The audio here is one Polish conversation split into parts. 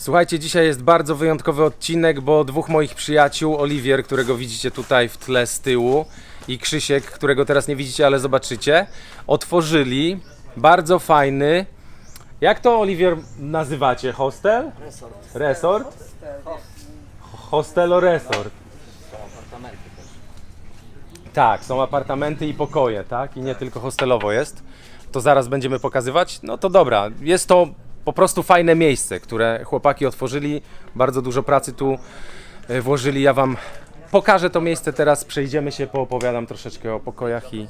Słuchajcie, dzisiaj jest bardzo wyjątkowy odcinek, bo dwóch moich przyjaciół, Oliwier, którego widzicie tutaj w tle z tyłu, i Krzysiek, którego teraz nie widzicie, ale zobaczycie, otworzyli bardzo fajny, jak to, Oliwier, nazywacie? Hostel? Resort? Hostelo Resort. Tak, są apartamenty i pokoje, tak? I nie tylko hostelowo jest. To zaraz będziemy pokazywać. No to dobra, jest to po prostu fajne miejsce, które chłopaki otworzyli. Bardzo dużo pracy tu włożyli. Ja wam pokażę to miejsce teraz, przejdziemy się, poopowiadam troszeczkę o pokojach i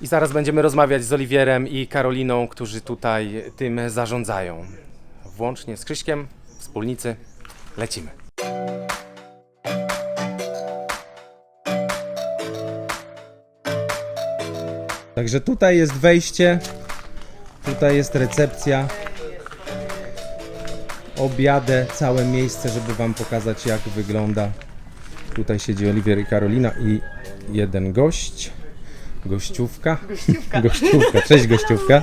zaraz będziemy rozmawiać z Oliwierem i Karoliną, którzy tutaj tym zarządzają. Włącznie z Krzyśkiem, wspólnicy. Lecimy. Także tutaj jest wejście, tutaj jest recepcja, objadę, całe miejsce, żeby wam pokazać, jak wygląda. Tutaj siedzi Oliwier i Karolina i jeden gość, gościówka. Cześć gościówka.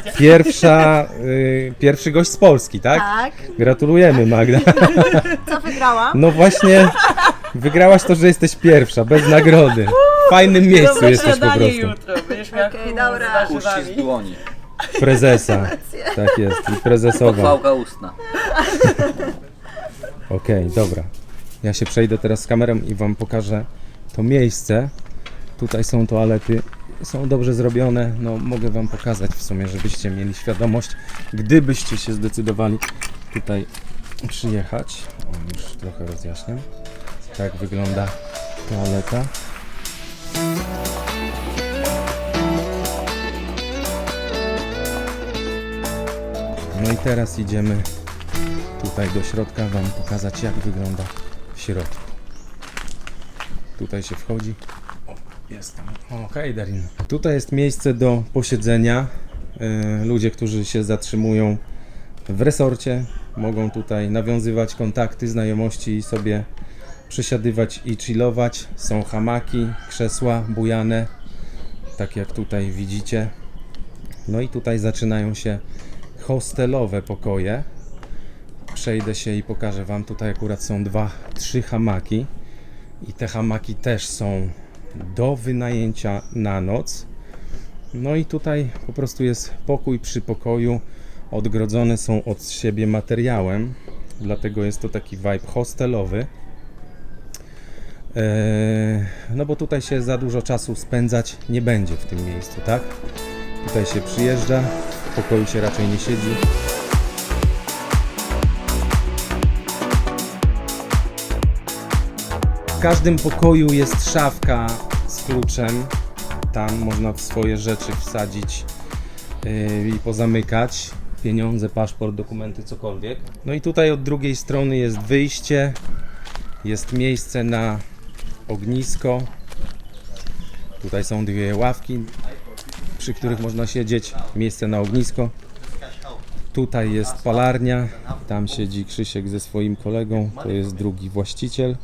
Cześć. Pierwszy gość z Polski, tak? Tak. Gratulujemy, Magda. Co wygrałam? No właśnie, wygrałaś to, że jesteś pierwsza, bez nagrody. W fajnym miejscu jesteś po prostu. jutro, będziesz miał Okej, dobra. uścisk dłoni. Prezesa, tak jest, i prezesowa. Pochwałka ustna. Okej, dobra. Ja się przejdę teraz z kamerą i wam pokażę to miejsce. Tutaj są toalety, są dobrze zrobione. No mogę wam pokazać w sumie, żebyście mieli świadomość, gdybyście się zdecydowali tutaj przyjechać. O, już trochę rozjaśniam. Tak wygląda toaleta. No i teraz idziemy tutaj do środka, wam pokazać, jak wygląda w środku. Tutaj się wchodzi. O, jestem. Hej Darin. Tutaj jest miejsce do posiedzenia. Ludzie, którzy się zatrzymują w resorcie, mogą tutaj nawiązywać kontakty, znajomości i sobie przesiadywać i chillować. Są hamaki, krzesła bujane, tak jak tutaj widzicie. No i tutaj zaczynają się hostelowe pokoje. Przejdę się i pokażę wam. Tutaj akurat są 2-3 hamaki i te hamaki też są do wynajęcia na noc. No i tutaj po prostu jest pokój przy pokoju, odgrodzone są od siebie materiałem, dlatego jest to taki vibe hostelowy. No bo tutaj się za dużo czasu spędzać nie będzie w tym miejscu, tak? Tutaj się przyjeżdża, w pokoju się raczej nie siedzi. W każdym pokoju jest szafka z kluczem. Tam można swoje rzeczy wsadzić i pozamykać. Pieniądze, paszport, dokumenty, cokolwiek. No i tutaj od drugiej strony jest wyjście. Jest miejsce na ognisko. Tutaj są 2 ławki, przy których można siedzieć. Miejsce na ognisko. Tutaj jest palarnia. Tam siedzi Krzysiek ze swoim kolegą. To jest drugi właściciel.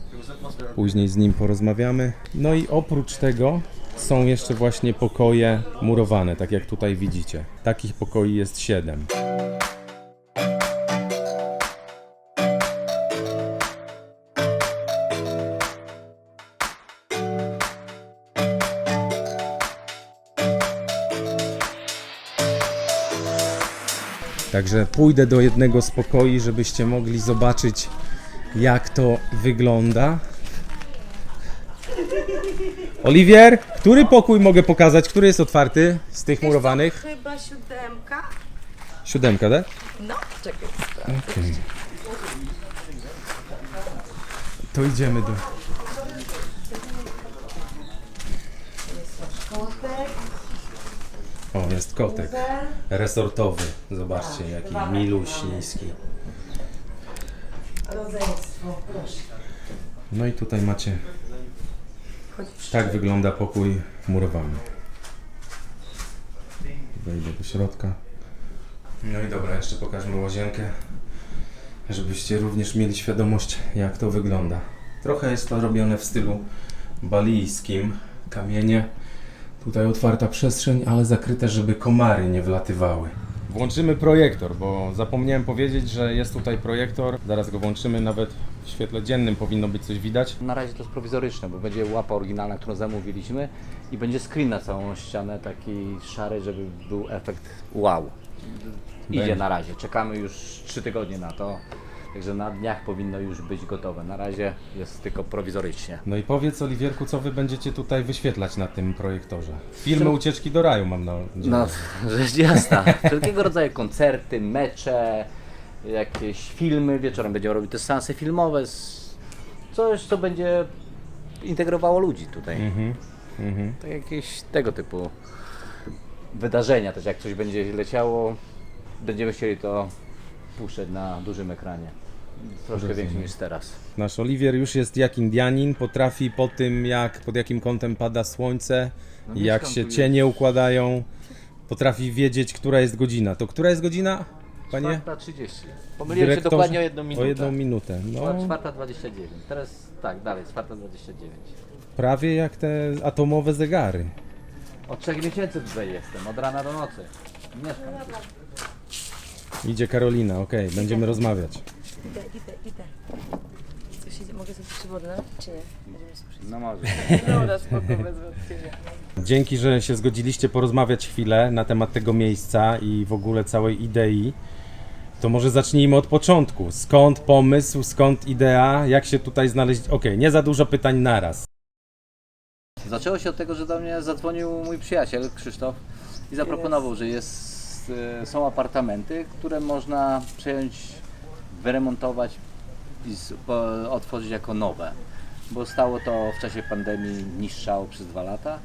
Później z nim porozmawiamy. No i oprócz tego są jeszcze właśnie pokoje murowane, tak jak tutaj widzicie. Takich pokoi jest 7. Także pójdę do jednego z pokoi, żebyście mogli zobaczyć, jak to wygląda. Oliwier, który pokój mogę pokazać? Który jest otwarty z tych murowanych? Chyba 7. 7, tak? No, czekaj. Okej. To idziemy do... O, jest kotek. Resortowy. Zobaczcie, jaki miluś niski. Rodzeństwo, proszę. No i tutaj macie... Tak wygląda pokój murowany. Wejdę do środka. No i dobra, jeszcze pokażmy łazienkę, żebyście również mieli świadomość, jak to wygląda. Trochę jest to robione w stylu balijskim. Kamienie. Tutaj otwarta przestrzeń, ale zakryte, żeby komary nie wlatywały. Włączymy projektor, bo zapomniałem powiedzieć, że jest tutaj projektor. Zaraz go włączymy, nawet w świetle dziennym powinno być coś widać. Na razie to jest prowizoryczne, bo będzie łapa oryginalna, którą zamówiliśmy i będzie screen na całą ścianę, taki szary, żeby był efekt wow. Idzie Będzie. na razie, czekamy już 3 tygodnie na to, także na dniach powinno już być gotowe. Na razie jest tylko prowizorycznie. No i powiedz, Oliwierku, co wy będziecie tutaj wyświetlać na tym projektorze? Filmy Ucieczki do raju, mam nadzieję. No, rzecz jasna. Wszelkiego rodzaju koncerty, mecze, jakieś filmy. Wieczorem będziemy robić te seanse filmowe. Coś, co będzie integrowało ludzi tutaj. Tak jakieś tego typu wydarzenia też, jak coś będzie leciało, będziemy chcieli to puszczać na dużym ekranie. Troszkę większym niż teraz. Nasz Oliwier już jest jak Indianin, potrafi po tym, pod jakim kątem pada słońce, jak mieszkam się tu cienie układają, potrafi wiedzieć, która jest godzina. To która jest godzina, panie? 4:30. Pomyliłem się Dyrektorze? dokładnie o 1 minutę. O 1 minutę. No, 4:29. Teraz tak, dalej, 4:29. prawie jak te atomowe zegary. Od 3 miesięcy tutaj jestem, od rana do nocy. Mieszkam tu. Idzie Karolina, okej, będziemy rozmawiać. Idę. Coś idzie, mogę sobie przy wodę, czy nie? Będziemy słyszeć. No może. Dobra, spoko, bez wątpienia. Dzięki, że się zgodziliście porozmawiać chwilę na temat tego miejsca i w ogóle całej idei. To może zacznijmy od początku. Skąd pomysł, skąd idea, jak się tutaj znaleźć? Okej, nie za dużo pytań naraz. Zaczęło się od tego, że do mnie zadzwonił mój przyjaciel Krzysztof i zaproponował, że są apartamenty, które można przejąć, wyremontować i otworzyć jako nowe. Bo stało to w czasie pandemii, niszczało przez 2 lata.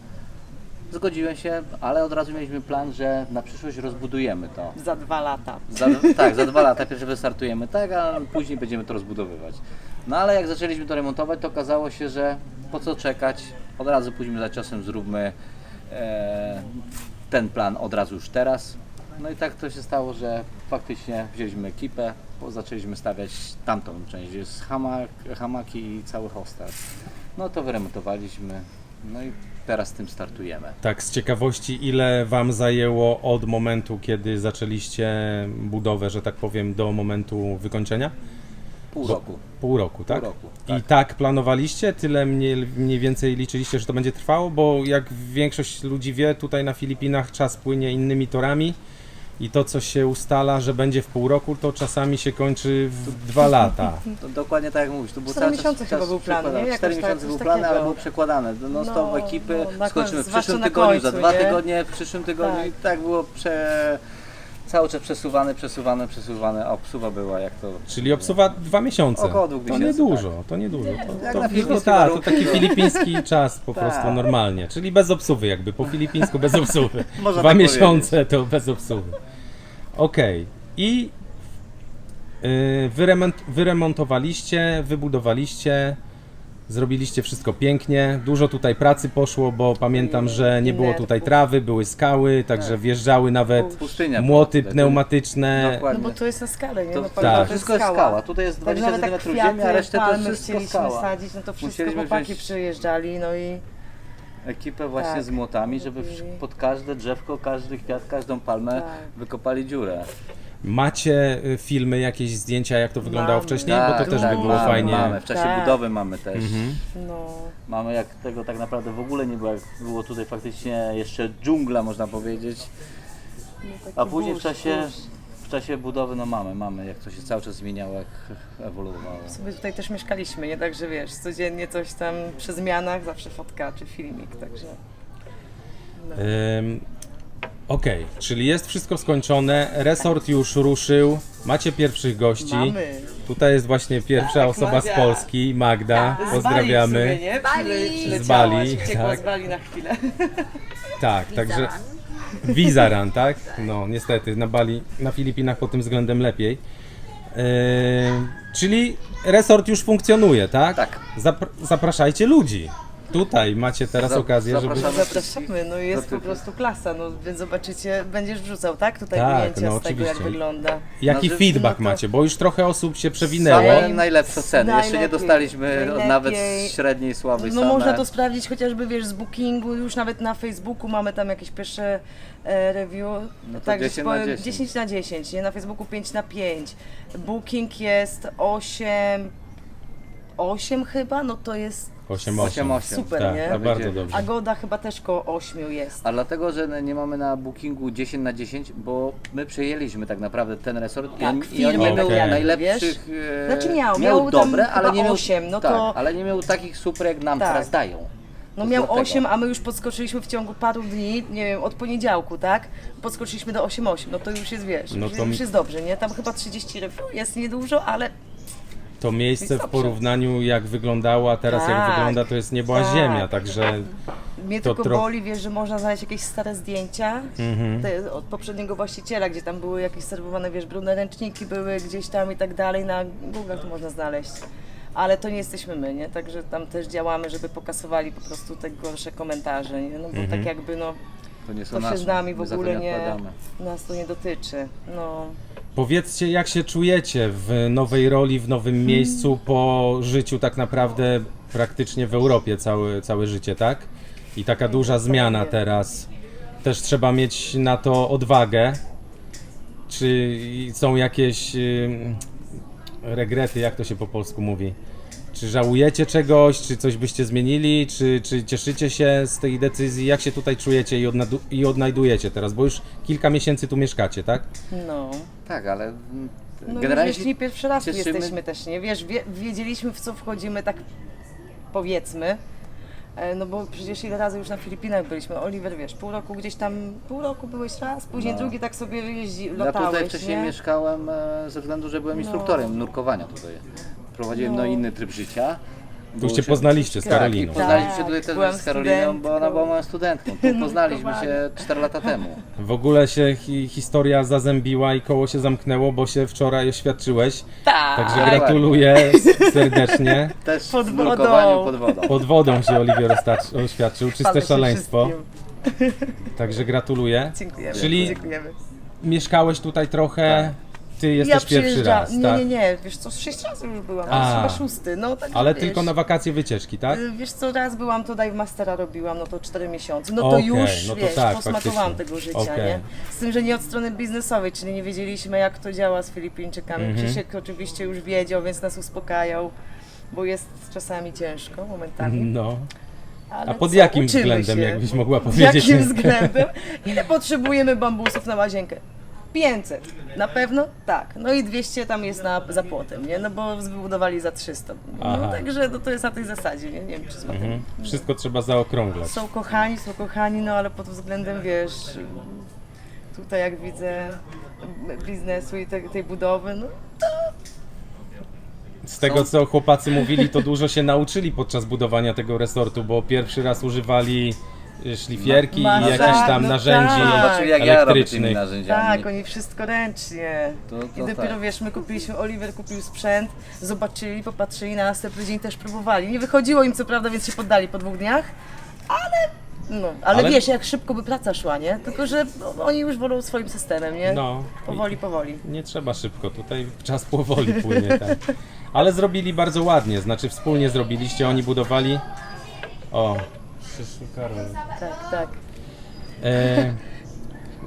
Zgodziłem się, ale od razu mieliśmy plan, że na przyszłość rozbudujemy to. Za 2 lata. Tak, za 2 lata pierwsze wystartujemy tak, a później będziemy to rozbudowywać. No ale jak zaczęliśmy to remontować, to okazało się, że po co czekać, od razu pójdźmy za ciosem, zróbmy ten plan od razu już teraz. No i tak to się stało, że faktycznie wzięliśmy ekipę, zaczęliśmy stawiać tamtą część, gdzie jest hamaki i cały hostel. No to wyremontowaliśmy, no i teraz tym startujemy. Tak, z ciekawości, ile Wam zajęło od momentu, kiedy zaczęliście budowę, że tak powiem, do momentu wykończenia? Pół roku. Pół roku, tak? Pół roku, I tak planowaliście? Tyle mniej więcej liczyliście, że to będzie trwało? Bo jak większość ludzi wie, tutaj na Filipinach czas płynie innymi torami i to, co się ustala, że będzie w pół roku, to czasami się kończy w 2 lata. To dokładnie tak jak mówisz, to był 4 cały miesiące chyba był plan, przekładane. nie? 4 Jakoś tak, miesiące coś był plan, takiego. ale był przekładane. No stop ekipy, na skończymy w zwłaszcza przyszłym na tygodniu, za końcu, 2 nie? tygodnie, w przyszłym tygodniu Tak. i tak było cały czas przesuwane, a obsuwa była jak to... Czyli obsuwa 2 miesiące. Około 2 To miesięcy, niedużo, to niedużo. Jak To, na filipińskie tak, to warunki. taki filipiński czas po Tak. prostu normalnie. Czyli bez obsuwy jakby, po filipińsku bez obsuwy. Można 2 tak miesiące to bez obsuwy. Okej. I wyremontowaliście, wybudowaliście, zrobiliście wszystko pięknie. Dużo tutaj pracy poszło, bo pamiętam, że nie było tutaj trawy, były skały, także wjeżdżały nawet Pustynia była młoty tutaj. pneumatyczne. No Dokładnie. bo to jest na skalę, nie? To, No, tak, palma to wszystko jest skała. Tutaj jest 20 Także nawet cm tak ziemi, a resztę to palmy wszystko chcieliśmy skała. sadzić, no to wszystko Musieliśmy chłopaki wziąć- przyjeżdżali, no i Ekipę właśnie Tak. z młotami, żeby pod każde drzewko, każdy kwiat, każdą palmę Tak. wykopali dziurę. Macie filmy, jakieś zdjęcia, jak to wyglądało Mamy. wcześniej? Bo to też by było mamy, fajnie. Mamy. W czasie Tak. budowy mamy też. no... Mamy jak tego tak naprawdę w ogóle nie było, jak było tutaj faktycznie jeszcze dżungla można powiedzieć. taki A później burz. w czasie budowy no mamy jak to się cały czas zmieniało, jak ewoluowało. Sobie tutaj też mieszkaliśmy, nie? Także wiesz, codziennie coś tam przy zmianach, zawsze fotka czy filmik, także... Okej, czyli jest wszystko skończone, resort już ruszył, macie pierwszych gości. Mamy! Tutaj jest właśnie pierwsza Tak, osoba z Madzia. Polski, Magda, pozdrawiamy. Z Z Bali, Uciekła tak. z Bali na chwilę. Tak, także Vizaran, tak? No niestety, na Bali, na Filipinach pod tym względem lepiej. Czyli resort już funkcjonuje, tak? Tak. Zapraszajcie ludzi. tutaj macie teraz okazję, żeby... zapraszamy. Zapraszamy, no jest po prostu klasa, no więc zobaczycie, będziesz wrzucał, tak? Tutaj Tak, ujęcia no z tego, jak oczywiście. wygląda. Jaki No, feedback no to- macie? Bo już trochę osób się przewinęło. Same najlepsze ceny. Jeszcze nie Najlepiej, dostaliśmy najlepiej. nawet z średniej, słabej No same. można to sprawdzić chociażby, wiesz, z Bookingu, już nawet na Facebooku mamy tam jakieś pierwsze review. No to tak, że 10 ci na powiem, 10. 10 na 10, nie? Na Facebooku 5/5. Booking jest 8 chyba, no to jest 8-8. super, Tak, nie? to bardzo dobrze. Agoda chyba też koło 8 jest. A dlatego, że nie mamy na Bookingu 10 na 10, bo my przejęliśmy tak naprawdę ten resort Tak, i on firmy nie miał Okej. najlepszych, Znaczy miał miał tam dobre, ale chyba nie miał 8, no tak, to- ale nie miał takich super jak nam Tak. teraz dają. No To miał dlatego. 8, a my już podskoczyliśmy w ciągu paru dni, nie wiem, od poniedziałku, tak? Podskoczyliśmy do 8,8, no to już jest, wiesz, No już, to- już jest dobrze, nie? Tam chyba 30 review, jest niedużo, ale To miejsce w Dobrze. porównaniu jak wyglądało, a teraz jak Tak, wygląda, to jest niebo a tak. ziemia, także mnie To tylko trochę- boli, wiesz, że można znaleźć jakieś stare zdjęcia te od poprzedniego właściciela, gdzie tam były jakieś serwowane, wiesz, brudne ręczniki były gdzieś tam i tak dalej, na Google to można znaleźć. Ale to nie jesteśmy my, nie? Także tam też działamy, żeby pokasowali po prostu te gorsze komentarze, nie? No bo tak jakby, no, To nie są to się nasze. z nami w My za to ogóle nie, odpowiadamy. nas to nie dotyczy, no. powiedzcie, jak się czujecie w nowej roli, w nowym miejscu po życiu tak naprawdę praktycznie w Europie całe życie, tak? I taka duża zmiana teraz. Też trzeba mieć na to odwagę. Czy są jakieś regrety, jak to się po polsku mówi? Czy żałujecie czegoś, czy coś byście zmienili, czy cieszycie się z tej decyzji? Jak się tutaj czujecie i odnajdujecie teraz? Bo już kilka miesięcy tu mieszkacie, tak? No. Tak, ale No generalnie wiesz, nie pierwszy raz tu cieszymy- jesteśmy też, nie? Wiesz, wiedzieliśmy w co wchodzimy, tak powiedzmy. No bo przecież ile razy już na Filipinach byliśmy. Oliver, wiesz, pół roku byłeś raz, później No. drugi tak sobie ja latałeś, tutaj wcześniej nie? mieszkałem ze względu, że byłem instruktorem nurkowania tutaj. Prowadziłem No. inny tryb życia. Tu się Było- poznaliście z Tak, Karoliną. i poznaliśmy się Tak, tutaj też byłam z Karoliną, bo ona była moją studentką. Tu poznaliśmy się 4 lata temu. W ogóle się historia zazębiła i koło się zamknęło, bo się wczoraj oświadczyłeś. Tak. Także gratuluję serdecznie. Też Pod w wodą. nurkowaniu pod wodą. Pod wodą się Oliwier oświadczył, czyste Chwalę się szaleństwo. wszystkim. Także gratuluję. Dziękujemy. Czyli Dziękujemy. mieszkałeś tutaj trochę, ty jesteś pierwszy przyjeżdżam- raz, nie, tak? nie, wiesz co, 6 razy już byłam, A. chyba 6, no tak. Ale wiesz, tylko na wakacje wycieczki, tak? Wiesz co, raz byłam tutaj w Mastera robiłam, no to 4 miesiące. No to Okej, już, no to wiesz, tak, posmakowałam faktycznie. tego życia, Okej. nie? Z tym, że nie od strony biznesowej, czyli nie wiedzieliśmy jak to działa z Filipińczykami. Mhm. Krzysiek oczywiście już wiedział, więc nas uspokajał, bo jest czasami ciężko momentami. No. Ale A pod co, jakim uczymy względem, się. jakbyś mogła Pod powiedzieć? jakim względem? Ile potrzebujemy bambusów na łazienkę? 500. Na pewno? Tak. No i 200 tam jest za płotem, nie? No bo wybudowali za 300. Aha. No także no, to jest na tej zasadzie, nie wiem czy z Mhm. Wszystko trzeba zaokrąglać. Są kochani, no ale pod względem, wiesz, tutaj jak widzę biznesu i tej budowy, no Z tego co chłopacy mówili, to dużo się nauczyli podczas budowania tego resortu, bo pierwszy raz używali szlifierki i Masakra, jakichś tam no narzędzi tak. Zobaczyli jak ja robię tymi elektrycznych. narzędziami. tak, oni wszystko ręcznie. To I dopiero tak. wiesz, my kupiliśmy, Oliver kupił sprzęt, zobaczyli, popatrzyli, na następny dzień też próbowali. Nie wychodziło im co prawda, więc się poddali po 2 dniach, ale wiesz, jak szybko by praca szła, nie? Tylko, że oni już wolą swoim systemem, nie? No, Powoli. nie trzeba szybko, tutaj czas powoli płynie, tak. Ale zrobili bardzo ładnie, znaczy wspólnie zrobiliście, oni budowali. O, przyszły Karol. Tak.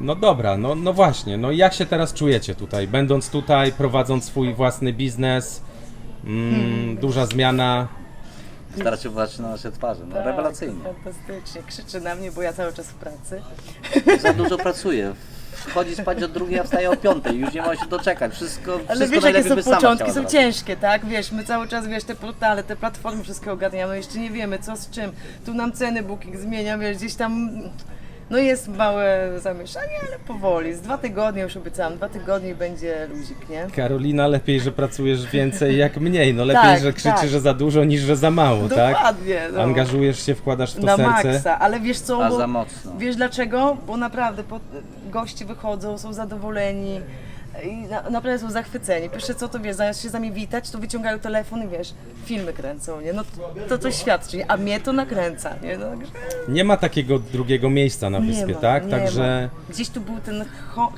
No dobra, no właśnie, no i jak się teraz czujecie tutaj, będąc tutaj, prowadząc swój własny biznes, duża zmiana, Starać uważać na nasze twarze. No, Tak, rewelacyjnie. Fantastycznie. Krzyczy na mnie, bo ja cały czas w pracy. Za dużo pracuję. Wchodzi spać o 2, a wstaje o 5. Już nie ma się doczekać. Wszystko Ale wszystko wiesz, jakie najlepiej są by sama początki, chciała są zrobić. ciężkie, tak? Wiesz, my cały czas, wiesz, te portale, te platformy, wszystko ogarniamy, jeszcze nie wiemy co z czym. Tu nam ceny Booking zmienia, wiesz, gdzieś tam, no jest małe zamieszanie, ale powoli. Z 2 tygodnie już obiecałam, 2 tygodnie i będzie luzik, nie? Karolina, lepiej, że pracujesz więcej jak mniej, no lepiej, Tak, że krzyczy, tak. że za dużo niż że za mało, tak? Dokładnie, no. Angażujesz się, wkładasz w to Na serce. maksa, ale wiesz co, A bo za mocno. wiesz dlaczego? Bo naprawdę goście wychodzą, są zadowoleni. I naprawdę są zachwyceni. Pierwsze co to wiesz, zamiast się z nami witać, to wyciągają telefon i wiesz, filmy kręcą, nie? No to coś świadczy, nie? A mnie to nakręca, nie? No, także Nie ma takiego drugiego miejsca na wyspie, nie ma, tak? nie Także ma. Gdzieś tu był ten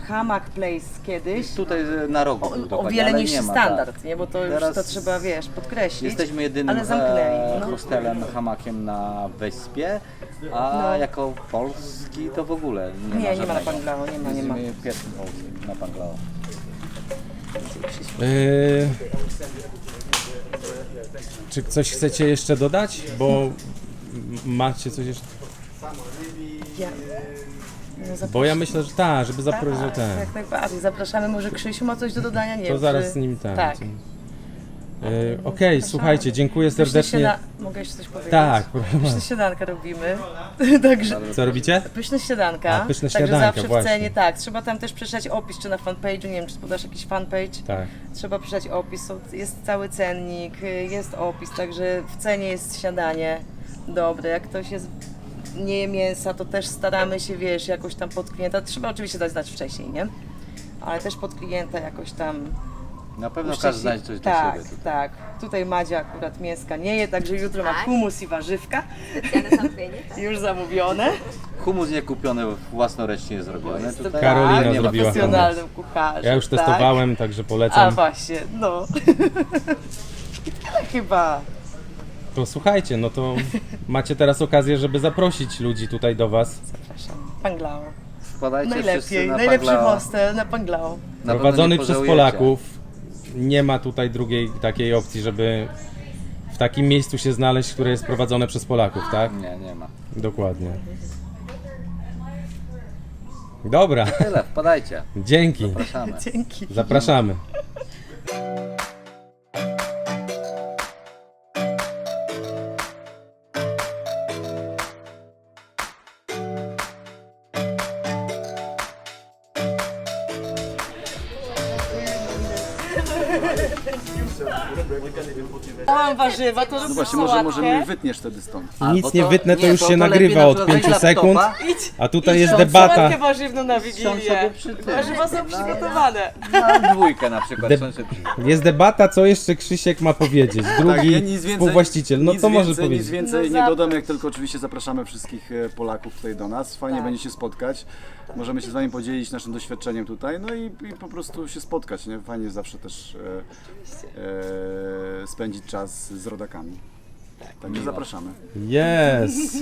hammock place kiedyś. Tutaj na rogu był O dokładnie, wiele ale niższy nie ma, standard, tak. nie? Bo to już Teraz to trzeba, wiesz, podkreślić. Jesteśmy jedynym ale zamknęli. No. hostelem, hamakiem na wyspie, a No. jako polski to w ogóle nie, Nie, nie ma na żadnego. Panglao, nie ma. Jesteśmy pierwszym polskim na Panglao. czy coś chcecie jeszcze dodać? Bo macie coś jeszcze? Ja, no, Bo ja myślę, że tak, żeby zaprosić tak, ten. jak najbardziej. Zapraszamy, może Krzysiu ma coś do dodania, nie To wiem, zaraz czy... z nim ten. Tak. Okej, słuchajcie, dziękuję serdecznie. Mogę jeszcze coś powiedzieć? Tak, Pyszne śniadanka robimy, także... co robicie? Pyszne śniadanka, A, pyszne także śniadanka, zawsze właśnie. w cenie, tak, trzeba tam też przeczytać opis, czy na fanpage'u, nie wiem, czy podasz jakiś fanpage, Tak. trzeba przeczytać opis, jest cały cennik, jest opis, także w cenie jest śniadanie dobre, jak ktoś nie je mięsa, to też staramy się, wiesz, jakoś tam pod klienta, trzeba oczywiście dać znać wcześniej, nie? Ale też pod klienta jakoś tam... Na pewno uszczęśliw- każdy znajdzie coś tak, dla siebie. Tak, tutaj Madzia akurat mięska nie je, także jutro ma Tak. humus i warzywka, Specjalne zamówienie, tak? już zamówione. Humus nie kupiony, własnorycznie zrobiony. Tutaj Karolina nie ma zrobiła problemu. Profesjonalnym kucharzem. Ja już tak. testowałem, także A polecam. właśnie, no. I tyle chyba. To słuchajcie, no to macie teraz okazję, żeby zaprosić ludzi tutaj do was. Zapraszam. Panglao. Wpadajcie wszyscy Najlepiej, na najlepszy Panglao. hostel na Panglao. Na pewno nie Prowadzony przez pożałujecie. Polaków. Nie ma tutaj drugiej takiej opcji, żeby w takim miejscu się znaleźć, które jest prowadzone przez Polaków, tak? Nie ma. Dokładnie. Dobra, Tyle, wpadajcie. dzięki. Zapraszamy. Dzięki. Zapraszamy. Mam warzywa, to No właśnie, może mi wytniesz wtedy stąd. Nic nie wytnę, to już się nagrywa od 5 sekund, a tutaj jest Idź, debata. sałatkę warzywną na sobie Wigilię. przy tym. Warzywa są przygotowane. Na dwójkę na przykład. De- są szybciej. Jest debata, co jeszcze Krzysiek ma powiedzieć. Drugi współwłaściciel, no nic co może więcej, powiedzieć? Nic więcej No nie za- dodam, jak tylko oczywiście zapraszamy wszystkich Polaków tutaj do nas. Fajnie Tak. będzie się spotkać. Możemy się z Wami podzielić naszym doświadczeniem tutaj, no i po prostu się spotkać. Nie? Fajnie zawsze też spędzić czas z rodakami. Także zapraszamy. Jest!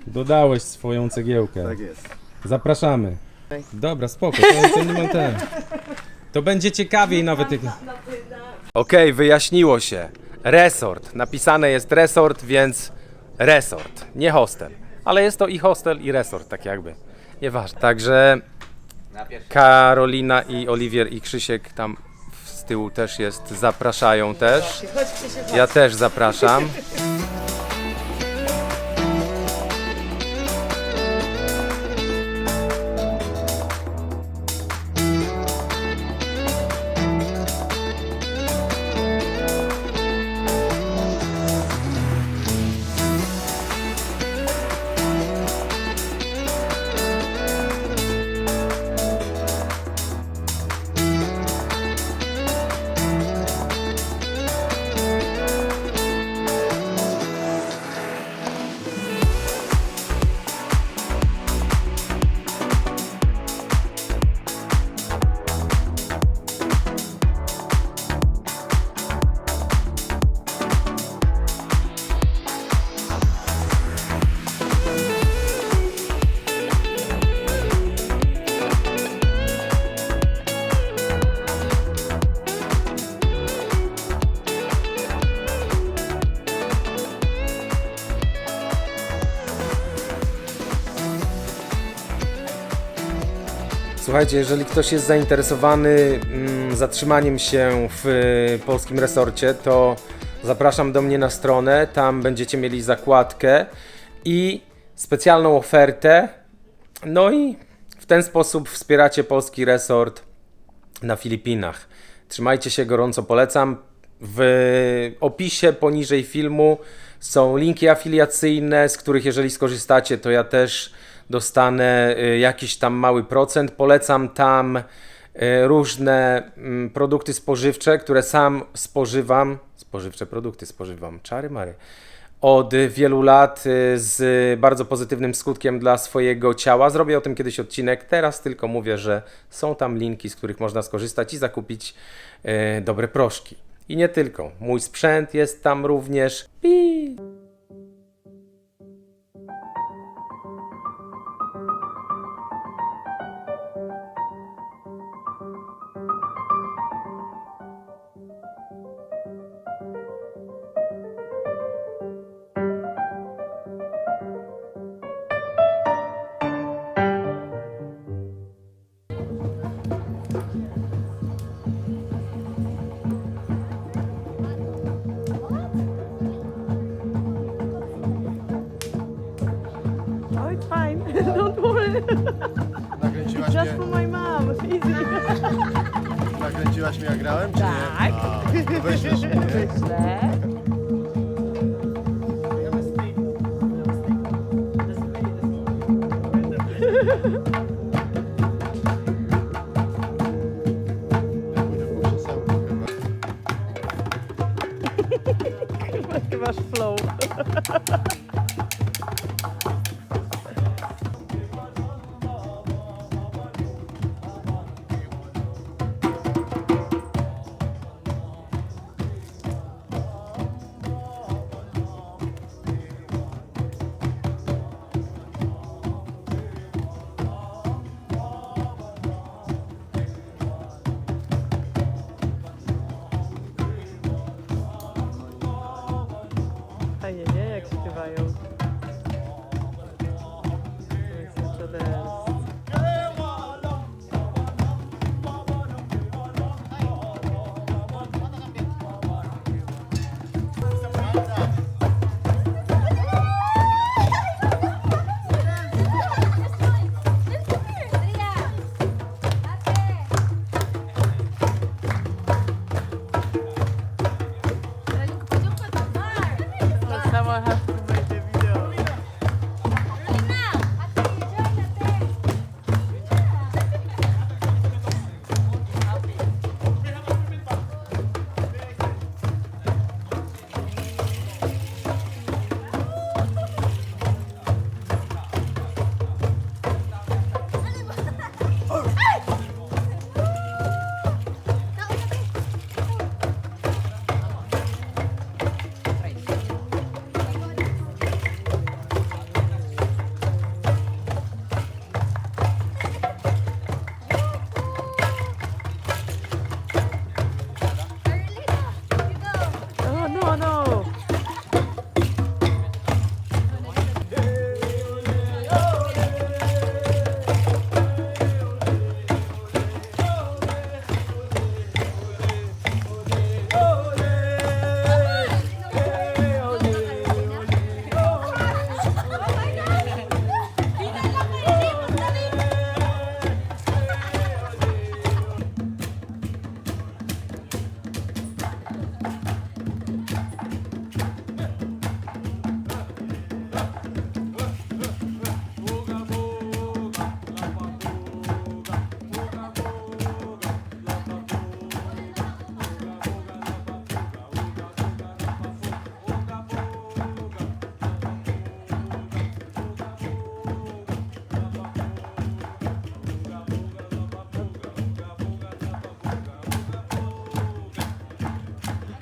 Dodałeś swoją cegiełkę. Tak jest. Zapraszamy. Dobra, spoko, to nie mam ten. To będzie ciekawiej nawet. Okej, wyjaśniło się. Resort. Napisane jest resort, więc resort, nie hostel. Ale jest to i hostel, i resort, tak jakby. Nieważne. Także Na pierwszy. Karolina i Oliwier i Krzysiek tam z tyłu też jest, zapraszają też. Chodź, Krzysiek, chodź. Ja też zapraszam. Słuchajcie, jeżeli ktoś jest zainteresowany zatrzymaniem się w polskim resorcie, to zapraszam do mnie na stronę. Tam będziecie mieli zakładkę i specjalną ofertę. No i w ten sposób wspieracie polski resort na Filipinach. Trzymajcie się, gorąco polecam. W opisie poniżej filmu są linki afiliacyjne, z których jeżeli skorzystacie, to ja też dostanę jakiś tam mały procent. Polecam tam różne produkty spożywcze, które sam spożywam, spożywcze produkty spożywam, czary mary, od wielu lat z bardzo pozytywnym skutkiem dla swojego ciała. Zrobię o tym kiedyś odcinek, teraz tylko mówię, że są tam linki, z których można skorzystać i zakupić dobre proszki. I nie tylko, mój sprzęt jest tam również. Oh, it's fine. Don't worry. Nakręciłaś Just mnie, for my mom. Easy. nakręciłaś mnie jak grałem, czy Tak. nie? A, to wyślesz mnie, nie? Myślę. Pójdę po krzesełku chyba. Ty masz flow. Fajnie, nie? Jak śpiewają. Mr. Dance.